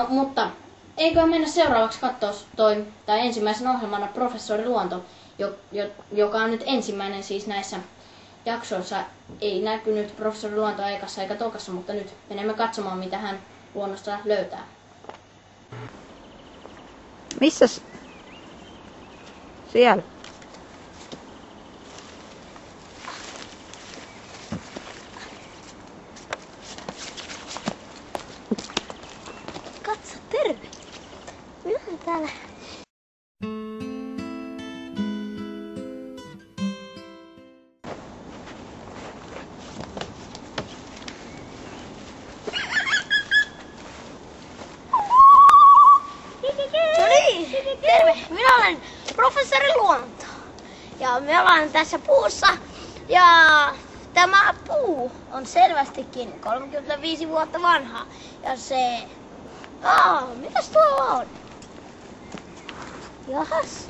No, mutta eikö mennä seuraavaksi katsoa tai ensimmäisen ohjelmana Professori Luonto, joka on nyt ensimmäinen siis näissä jaksoissa. Ei näkynyt Professori Luonto ekassa eikä tokassa, mutta nyt menemme katsomaan, mitä hän luonnosta löytää. Missäs? Siellä. Katso, terve. Minä olen täällä. No niin, terve. Minä olen professori Luonto. Ja me ollaan tässä puussa. Ja tämä puu on selvästikin 35 vuotta vanha. Ja se... mitäs tuolla on? Jahas,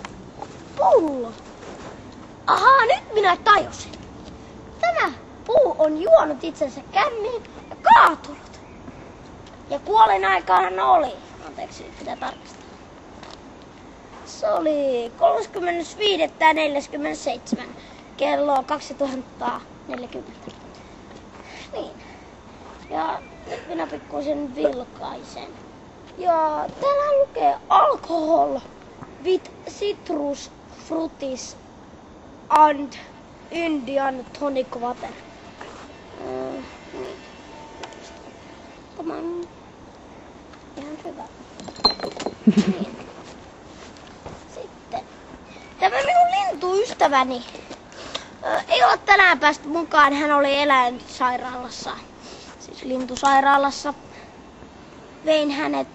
pullo. Ahaa, nyt minä tajusin. Tämä puu on juonut itsensä känniin ja kaatunut. Ja kuolin aikaan oli. Anteeksi, pitää tarkistaa. Se oli 35.47. kello 2040. Niin. Ja nyt minä pikkuisen vilkaisen. Ja täällä lukee alcohol with citrus fruities and Indian tonic water. Niin. Tämä on ihan hyvä. Niin. Sitten. Tämä minun lintuystäväni ei ole tänään päästy mukaan. Hän oli eläinsairaalassa. Siis lintusairaalassa. Vein hänet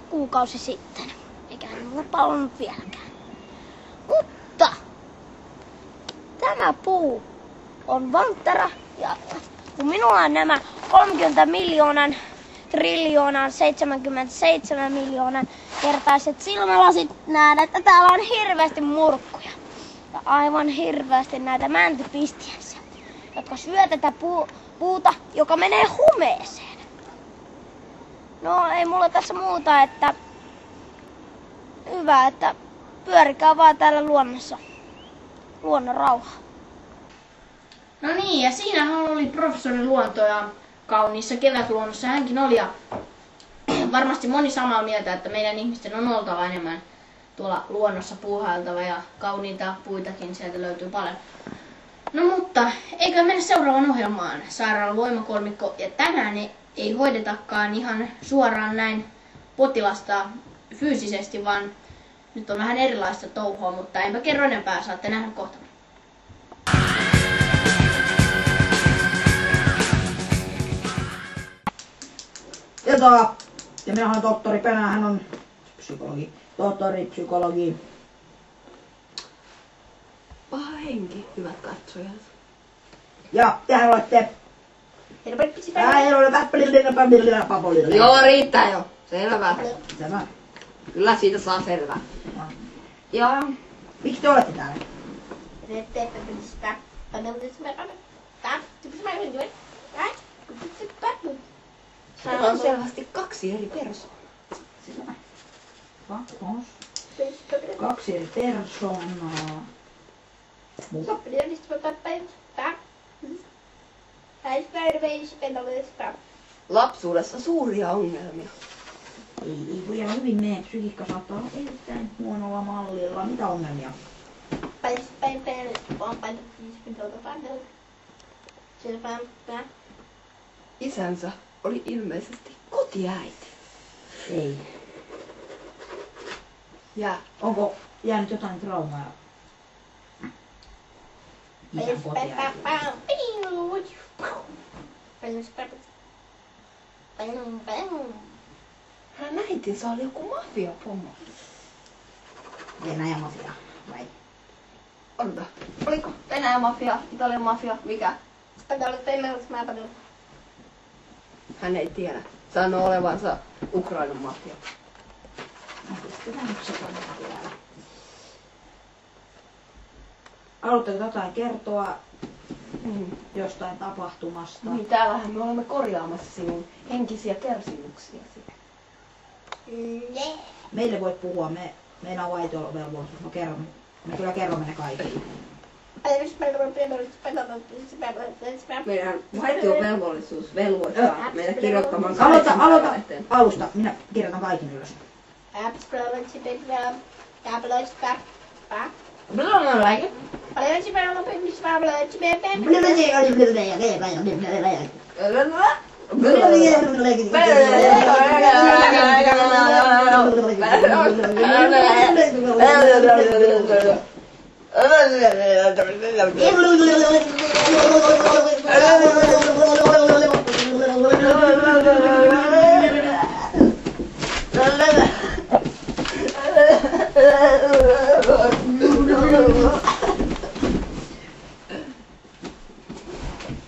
kuukausi sitten. Eikä hän mulle palannut vieläkään. Mutta tämä puu on vanttara. Ja kun minulla on nämä 30 miljoonan triljoonan 77 miljoonan kertaiset silmälasit, näen, että täällä on hirveästi murkkuja. Ja aivan hirveästi näitä mäntypistiäisiä, jotka syö tätä puuta, joka menee humeeseen. No ei mulla tässä muuta, että hyvä, että pyörikää vaan täällä luonnossa. Luonnon rauha. No niin, ja siinähän oli professori Luonto ja kauniissa kevätluonnossa hänkin oli. Ja varmasti moni samaa mieltä, että meidän ihmisten on oltava enemmän tuolla luonnossa puuhailtava ja kauniita puitakin sieltä löytyy paljon. No mutta, eikö mennä seuraavaan ohjelmaan, Sairaalan voimakolmikko. Ja tänään ei hoidetakaan ihan suoraan näin potilasta fyysisesti, vaan nyt on vähän erilaista touhua, mutta enpä kerro enempää, saatte nähdä kohta. Iltaa! Ja minä olen tohtori Penä, hän on psykologi. Tohtori, psykologi. Paha henki, hyvät katsojat. Ja tähän olette... Joo, riittää jo. Selvä. Tämä. Kyllä siitä saa selvää. Ja... Miksi te olette täällä? Täällä on selvästi kaksi eri persoonaa. Selvä. Kaksi eri persoonaa. Muuta. Lapsuudessa suuria ongelmia. Ei voi hyvin mene. Psykiikka saattaa olla erittäin huonolla mallilla. Mitä ongelmia? Isänsä oli ilmeisesti kotiäiti. Ei. Ja Onko jäänyt jotain traumaa? Isän kotiäiti. hänen äitinsä oli joku mafiapomo. Venäjän mafia, vai? Odota, oliko Venäjän mafia, Italian mafia, mikä? Hän ei tiedä. Sanoo olevansa Ukrainan mafia. Haluatteko jotain kertoa jostain tapahtumasta? Niin, täällähän me olemme korjaamassa sinun henkisiä kärsimyksiäsi. Meille voit puhua, meillä on vaitiolovelvollisuus, me kyllä kerromme ne kaikille. Meidän vaitiovelvollisuus velvoittaa meitä kirjoittamaan Aloita alusta, minä kirjoitan kaikin ylös.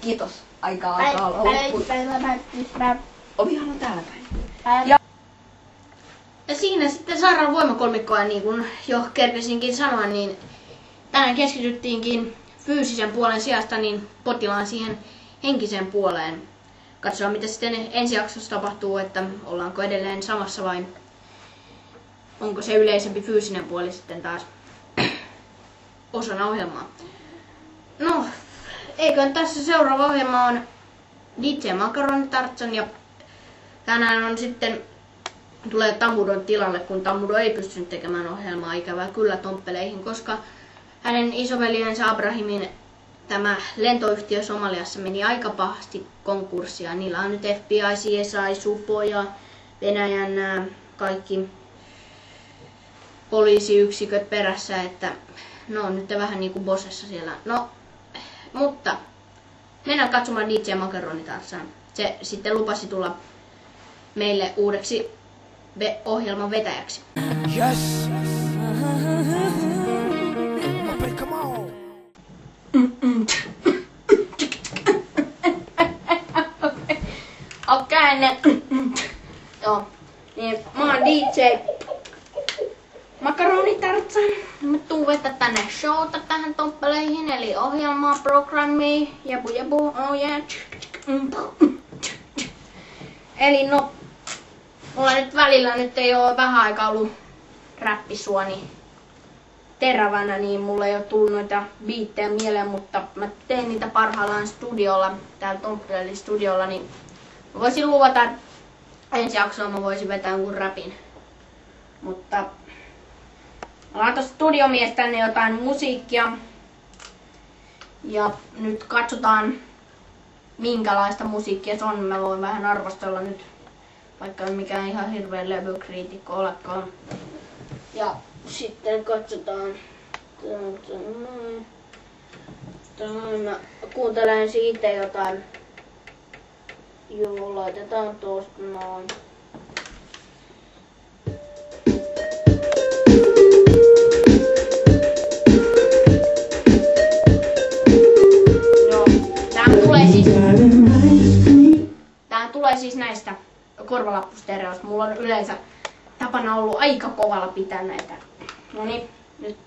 Kiitos. Aika alkaa olla loppu. Ovihan on täällä päin. Ja siinä sitten sairaalan voimakolmikkoa, niin kuin jo kerkesinkin sanoa, niin tänään keskityttiinkin fyysisen puolen sijasta niin potilaan siihen henkisen puoleen. Katsotaan mitä sitten ensi jaksossa tapahtuu, että ollaanko edelleen samassa vai onko se yleisempi fyysinen puoli sitten taas osana ohjelmaa. No, eiköhän tässä seuraava ohjelma on DJ Macaroni Tarzan ja tänään on sitten tulee Tamudon tilalle, kun Tamudo ei pystynyt tekemään ohjelmaa ikävää kyllä Tomppeleihin, koska hänen isoveljensä Abrahimin tämä lentoyhtiö Somaliassa meni aika pahasti konkurssia. Niillä on nyt FBI, CSI, Supo ja Venäjän nämä kaikki poliisiyksiköt perässä, että ne on nyt vähän niin kuin bossessa siellä. No, mutta mennään katsomaan DJ Macaroni Tarzan. Se sitten lupasi tulla meille uudeksi ohjelman vetäjäksi. Yes. Come on. Okei, joo. Niin, mä oon DJ Macaroni Tarzan. Mä tuun vetää tänne showta tähän Tomppeleihin, eli ohjelmaa, programmia, jebu, oh yeah. Eli no, mulla nyt välillä nyt ei oo vähän aikaa ollut räppisuoni terävänä, niin mulla ei oo tullut noita biittejä mieleen, mutta mä teen niitä parhaillaan studiolla, täällä Tomppelin studiolla, niin mä voisin luvata, että ensi jaksoa mä voisin vetää jonkun räpin. Mutta mä laitan studiomies tänne jotain musiikkia. Ja nyt katsotaan minkälaista musiikkia se on. Mä voin vähän arvostella nyt, vaikka en mikään ihan hirveä levykriitikko olekaan. Ja sitten katsotaan. Mä kuuntelen siitä jotain. Joo, laitetaan tosta noin. Joo, tää tulee siis näistä korvalappustereoista. Mulla on yleensä tapana ollut aika kovalla pitää näitä. No niin, nyt.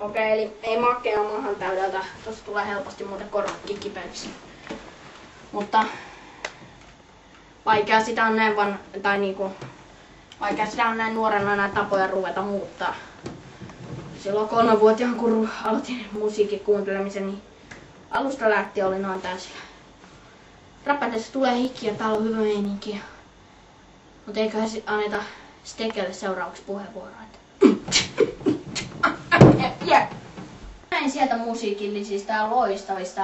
Okei, eli ei makea maahan täydeltä. Tossa tulee helposti muuten korvatkin kipeäksi. Mutta vaikea sitä on näin vaikea sitä on näin nuorena näitä tapoja ruveta muuttaa. Silloin 3-vuotiaan kun aloitin musiikin kuuntelemisen, niin alusta lähtien oli noin täysin. Räppätessä tulee hikki ja täällä on hyvä meininki. Mutta eiköhän anneta Stekelle seuraavaksi puheenvuoroa. Näin sieltä musiikillisista ja loistavista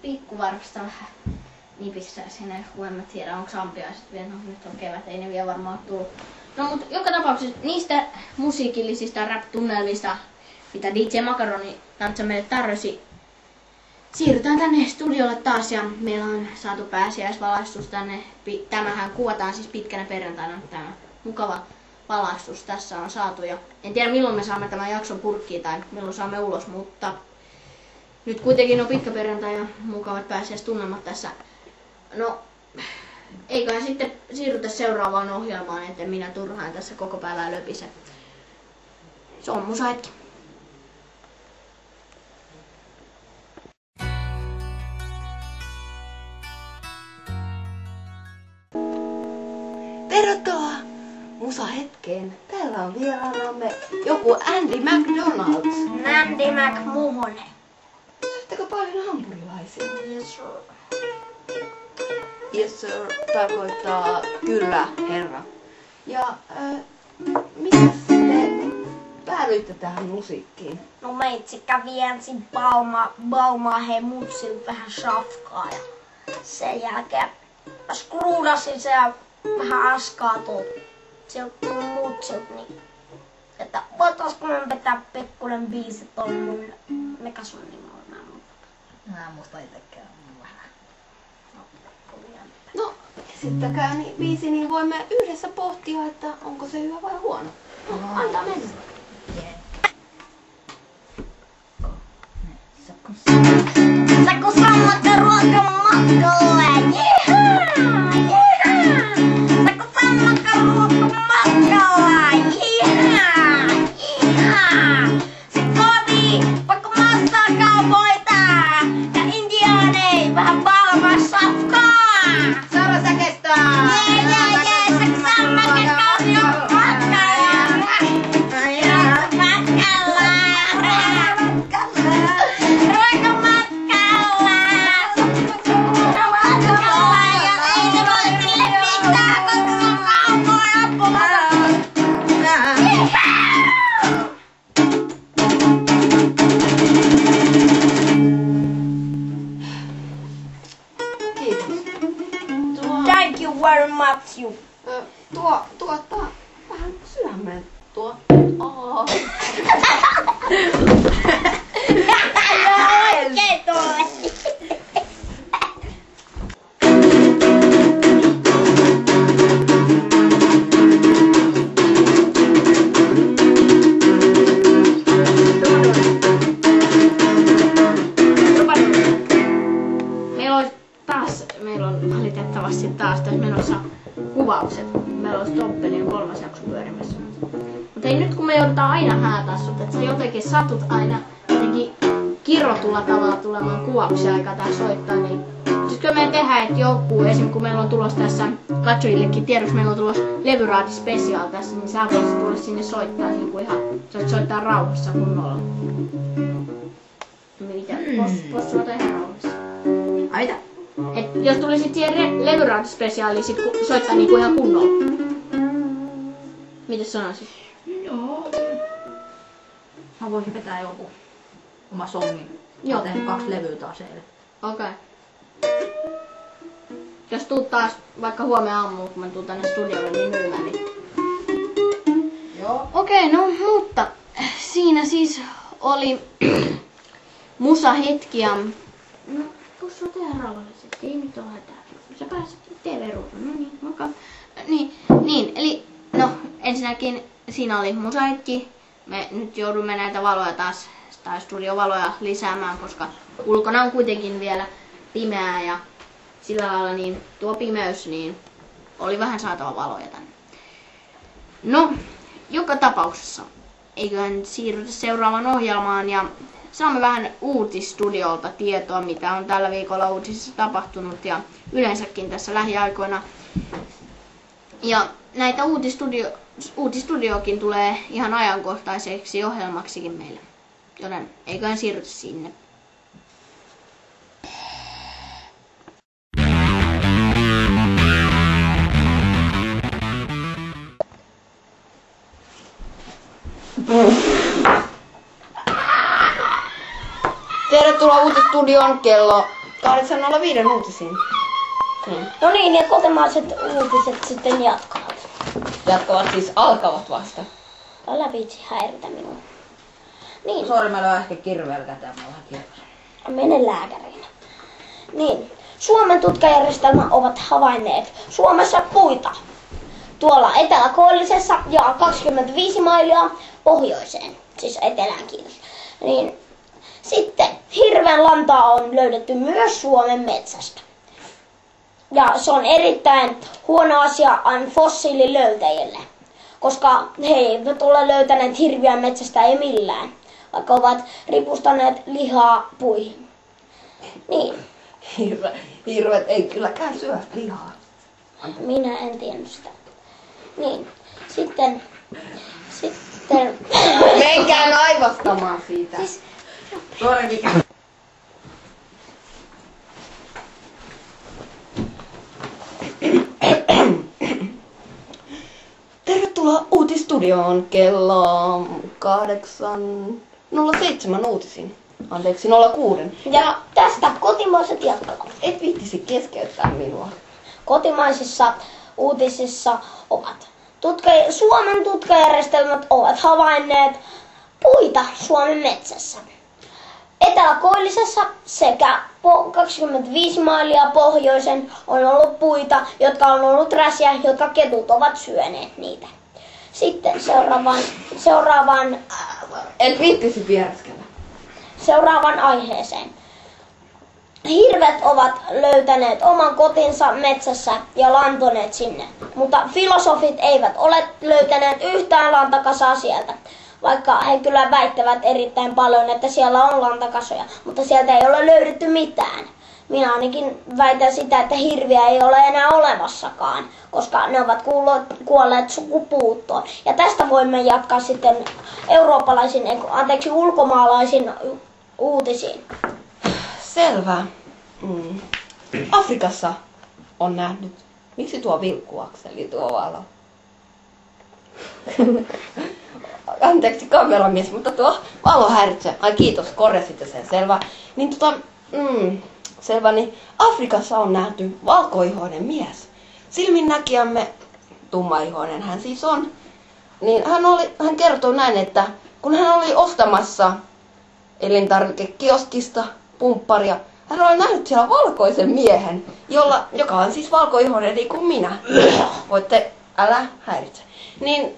pikkuvarpista vähän nipistää sinne, kun en mä tiedä onko ampiaiset vielä, no nyt on kevät, ei ne vielä varmaan tullut. No mutta joka tapauksessa niistä musiikillisista rap-tunnelmista, mitä DJ Macaroni Tarzan meille tarjosi, siirrytään tänne studiolle taas ja meillä on saatu pääsiäisvalaistus tänne. Tämähän kuvataan siis pitkänä perjantaina, tämä mukava valaistus tässä on saatu. Ja en tiedä milloin me saamme tämän jakson purkkiin tai milloin saamme ulos, mutta nyt kuitenkin on pitkä perjantai ja mukavat pääsiäistunnelmat tässä. No, eiköhän sitten siirrytä seuraavaan ohjelmaan, että minä turhaan tässä koko päivää löpise. Se on musahetki. Tervetuloa musahetkeen. Täällä on vieraanamme joku Andy McDonald's. Andy McMuhonen. Syöttekö paljon hampurilaisia? Yes, sir. Yes sir tarkoittaa kyllä herra. Ja miten te päädyitte tähän musiikkiin? No meitsi kävi ensin baumaa he mutsilta vähän safkaa ja sen jälkeen skruudasin se ja vähän askaa sieltä mutsilta, niin että voitaisko me vetää pikkuinen biisi tuon mun, mikä sun nimi on? Mä en muista itekään vähän. No, esittäkää biisi, niin voimme yhdessä pohtia, että onko se hyvä vai huono. No, antaa mennä. Sakko sammakka ruokan matkalle, jehää, jehää. Sakko sammakka ruokan matkalle, jehää, jehää. Se kodi, pakko massaa kaupoita ja indiaanei vähän valmaa safkaa. Saara sä kestää! Jee, sakko sammakka ruokan matkalle. Thank you very much, you. Tuottaa vähän sydämen. Oikein toi. Meillä on valitettavasti taas tässä menossa kuvaukset. Meillä olisi Toppelin 3. jakso pyörimässä. Mutta ei nyt kun me joudutaan aina häätää sut, että sä jotenkin satut aina jotenkin kirrotulla tavalla tulemaan kuvauksia aikaa tää soittaa, niin siis kyllä me tehdään, että joku, esim. Kun meillä on tulos tässä katsojillekin tiedoksi, meillä on tulos Levyraadi Special tässä, niin sä voisit tulla sinne soittaa niin kuin ihan, sä voit soittaa rauhassa kunnolla. Mitä? Voisi soittaa ihan rauhassa. Ai mitä? Et jos tulisit siihen Levyraadi-spesiaaliin sit soittaa niinku ihan kunnolla. Mites sanoisit? Joo. Mä voisin vetää joku oma songin. Mä Joo. oon tehnyt 2 levyä taas eilen. Okei. Jos tuut taas vaikka huomenna aamulla, kun mä tuun tänne studiolle, niin myymään, niin... Joo. Okei, no mutta siinä siis oli musahetki ja... No, tuossa on tehdä rauhallisesti, ei nyt ole hätää. Sä pääset TV-ruutuun, no niin, moikka. Niin, eli no ensinnäkin siinä oli musahetki. Me nyt joudumme näitä valoja taas, tai studiovaloja lisäämään, koska ulkona on kuitenkin vielä pimeää ja sillä lailla niin tuo pimeys, niin oli vähän saatava valoja tänne. No, joka tapauksessa eiköhän siirrytä seuraavaan ohjelmaan ja saamme vähän uutisstudiolta tietoa, mitä on tällä viikolla uutisissa tapahtunut ja yleensäkin tässä lähiaikoina. Ja näitä uutistudiokin tulee ihan ajankohtaiseksi ohjelmaksikin meille, joten eiköhän siirrytä sinne. Tervetuloa Uutistudion kello 8.05 uutisiin. No niin, ja kotimaiset uutiset sitten jatkavat. Jatkavat siis alkavat vasta. Älä viitsi häiritä minua. Niin, Sori, mä löin äsken kirveellä käteen, mä vähän kirveellä. mene lääkäriin. Niin, Suomen tutkajärjestelmä ovat havainneet Suomessa puita. tuolla eteläkoillisessa ja 25 mailia pohjoiseen, siis etelään kiitos. Niin sitten hirven lantaa on löydetty myös Suomen metsästä. Ja se on erittäin huono asia fossiililöytäjille, koska he eivät ole löytäneet hirviä metsästä ei millään, vaikka ovat ripustaneet lihaa puihin. Niin. Hirvet ei kylläkään syö lihaa. Minä en tiennyt sitä. Niin. Sitten... Menkää naivastamaan siitä. Siis, Tervetuloa Uutistudioon kello 8.07 uutisiin. Anteeksi, 06. ja tästä kotimaiset jatkavat. Et viittisi keskeyttää minua. Kotimaisissa uutisissa ovat Suomen tutkajärjestelmät ovat havainneet puita Suomen metsässä. Eteläkoillisessa sekä 25 mailia pohjoisen on ollut puita, jotka on ollut räsiä, jotka ketut ovat syöneet niitä. Sitten Et viittisi viereskellä. seuraavan aiheeseen. Hirvet ovat löytäneet oman kotinsa metsässä ja lantoneet sinne, mutta filosofit eivät ole löytäneet yhtään lantakasaa sieltä, vaikka he kyllä väittävät erittäin paljon, että siellä on lantakasoja, mutta sieltä ei ole löydetty mitään. Minä ainakin väitän sitä, että hirviä ei ole enää olemassakaan, koska ne ovat kuolleet sukupuuttoon. Ja tästä voimme jatkaa sitten ulkomaalaisin uutisiin. Selvä. Afrikassa on nähnyt. Miksi tuo vilkkuakseli tuo valo? Anteeksi kameramies, mutta tuo valo häiritsee. Ai kiitos, korjasitte sen. Selvä. Niin selvä, niin Afrikassa on nähty valkoihoinen mies. Silminnäkijämme, tummaihoinen hän siis on, niin hän kertoi näin, että kun hän oli ostamassa elintarvikekioskista pumpparia, hän oli nähnyt siellä valkoisen miehen, joka on siis valkoihoinen niin kuin minä. Voitte, älä häiritse. Niin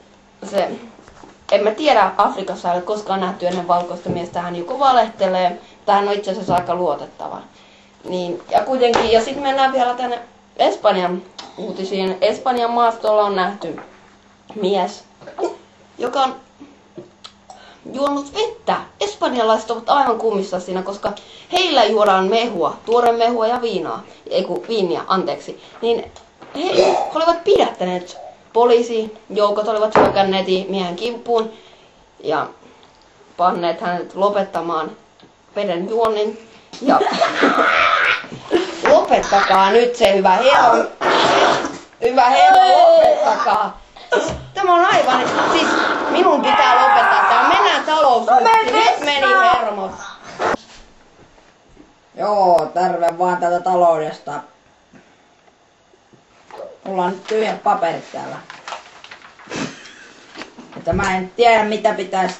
se, en mä tiedä, Afrikassa ei ole koskaan nähty ennen valkoista miestä, hän joko valehtelee, tai hän on itse asiassa aika luotettava. Niin, ja kuitenkin, ja sitten mennään vielä tänne Espanjan uutisiin. Espanjan maastolla on nähty mies, joka on juonut vettä. Espanjalaiset ovat aivan kummissa siinä, koska heillä juodaan mehua, tuore mehua ja viiniä, anteeksi. Niin he olivat pidättäneet poliisijoukot, olivat hyökänneet miehen kimppuun ja panneet hänet lopettamaan veden juonnin. Ja lopettakaa nyt se hyvä herra. Hyvä herra, lopettakaa. Tämä on aivan, siis minun pitää lopettaa. Tää mennään talousluukkiin. Nyt meni hermot. Joo, terve vaan tätä taloudesta. Mulla on nyt tyhjät paperit täällä. Että mä en tiedä mitä pitäisi.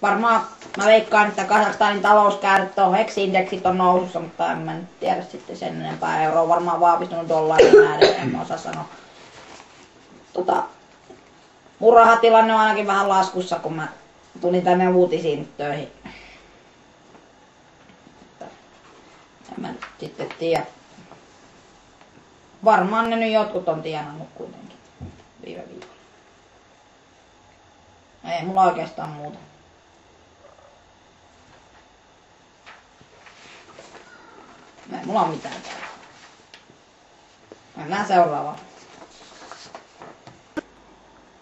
Varmaan mä veikkaan, että Kazakstanin talouskäyrät on, HEX-indeksit on nousussa, mutta en mä nyt tiedä sitten sen enempää. Euro on varmaan vahvistunut dollarin nähden, en mä osaa sanoa. Mun rahatilanne on ainakin vähän laskussa, kun mä tulin tänne uutisiin nyt töihin. En mä nyt sitten tiedä. Varmaan ne nyt jotkut on tienannut kuitenkin viime viikolla. Ei mulla oikeastaan muuta. Ei mulla on mitään täällä. Mennään seuraavaan.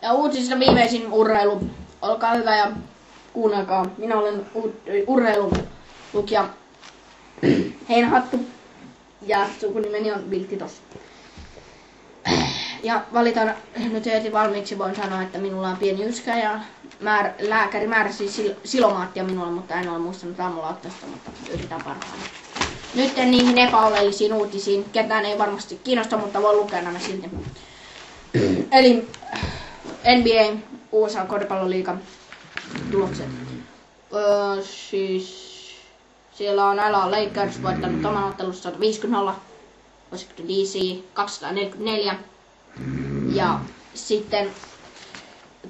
Ja uutisista viimeisin urheilu. Olkaa hyvä ja kuunnelkaa. Minä olen urheilulukija Heinähattu ja sukunimeni on Viltti tossa. Ja valitaan nyt heti valmiiksi, voin sanoa, että minulla on pieni yskä ja lääkäri määräsi silomaattia minulle, mutta en ole muistanut aamulla ottaa sitä, mutta yritän parhaani. Nyt niihin epäoleellisiin uutisiin. Ketään ei varmasti kiinnosta, mutta voi lukea nämä silti. Eli NBA, USA koripalloliigan tulokset. Siis siellä on LA Lakers voittanut oman ottelussa 150, Washington DC 244 ja sitten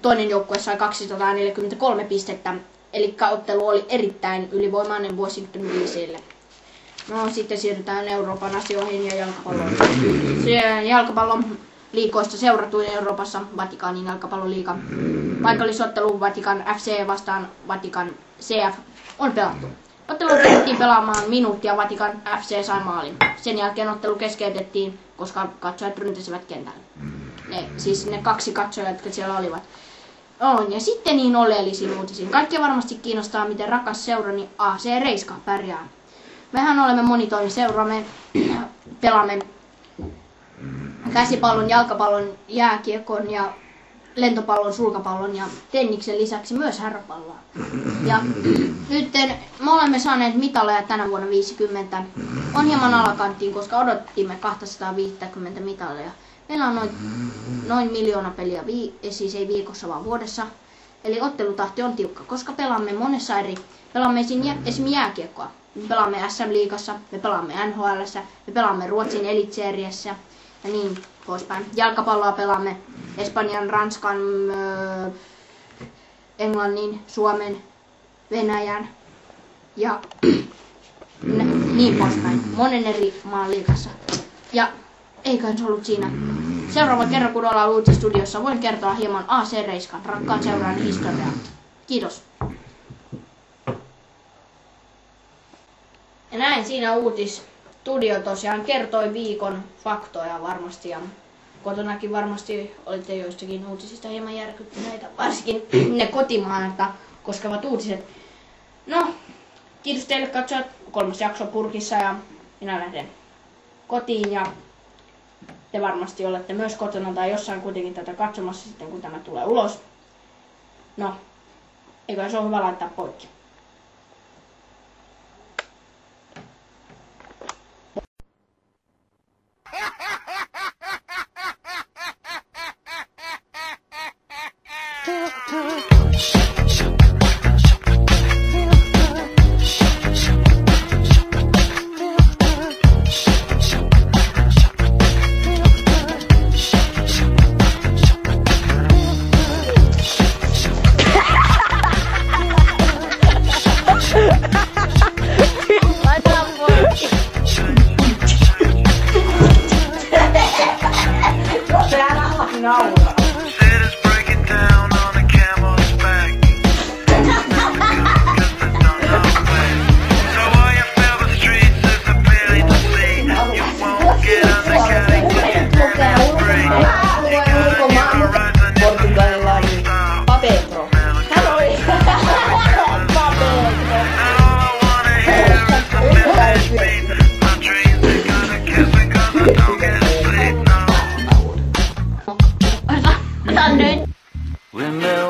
toinen joukkue sai 243 pistettä, eli ottelu oli erittäin ylivoimainen Washington DC:lle. No sitten siirrytään Euroopan asioihin ja jalkapalloon. Jalkapallon liikoista seuratuin Euroopassa Vatikanin jalkapalloliiga. Paikallisottelu Vatikan FC vastaan Vatikan CF on pelattu. Ottelu tehtiin pelaamaan minuuttia, Vatikan FC sai maalin. Sen jälkeen ottelu keskeytettiin, koska katsojat ryntäsivät kentälle. Ne 2 katsojaa, jotka siellä olivat. Ja sitten niin oleellisin uutisin. Kaikkia varmasti kiinnostaa, miten rakas seurani AC Reiska pärjää. Mehän olemme monitoimiseura, me pelaamme käsipallon, jalkapallon, jääkiekon ja lentopallon, sulkapallon ja tenniksen lisäksi myös härräpalloa. Ja nyt me olemme saaneet mitaleja tänä vuonna 50. On hieman alakanttiin, koska odottimme 250 mitaleja. Meillä on noin 1 miljoona peliä, siis ei viikossa vaan vuodessa. Eli ottelutahti on tiukka, koska pelaamme monessa pelaamme esimerkiksi jääkiekkoa. Me pelaamme SM-liigassa, me pelaamme NHL:ssä, me pelaamme Ruotsin Elitseriessä ja niin poispäin. Jalkapalloa pelaamme Espanjan, Ranskan, Englannin, Suomen, Venäjän ja niin poispäin. Monen eri maan liigassa. Ja eiköhän se ollut siinä. Seuraava kerran, kun ollaan Uutistudiossa, voin kertoa hieman AC Reiskan rakkaan seuraan historiaa. Kiitos. Ja näin siinä Uutistudio tosiaan kertoi viikon faktoja varmasti. Ja kotonakin varmasti olitte joistakin uutisista hieman järkyttyneitä, varsinkin ne kotimaata koskevat uutiset. No, kiitos teille katsojat. 3. jakso purkissa ja minä lähden kotiin ja te varmasti olette myös kotona tai jossain kuitenkin tätä katsomassa sitten kun tämä tulee ulos. No, eikö se ole hyvä laittaa poikki. Windmill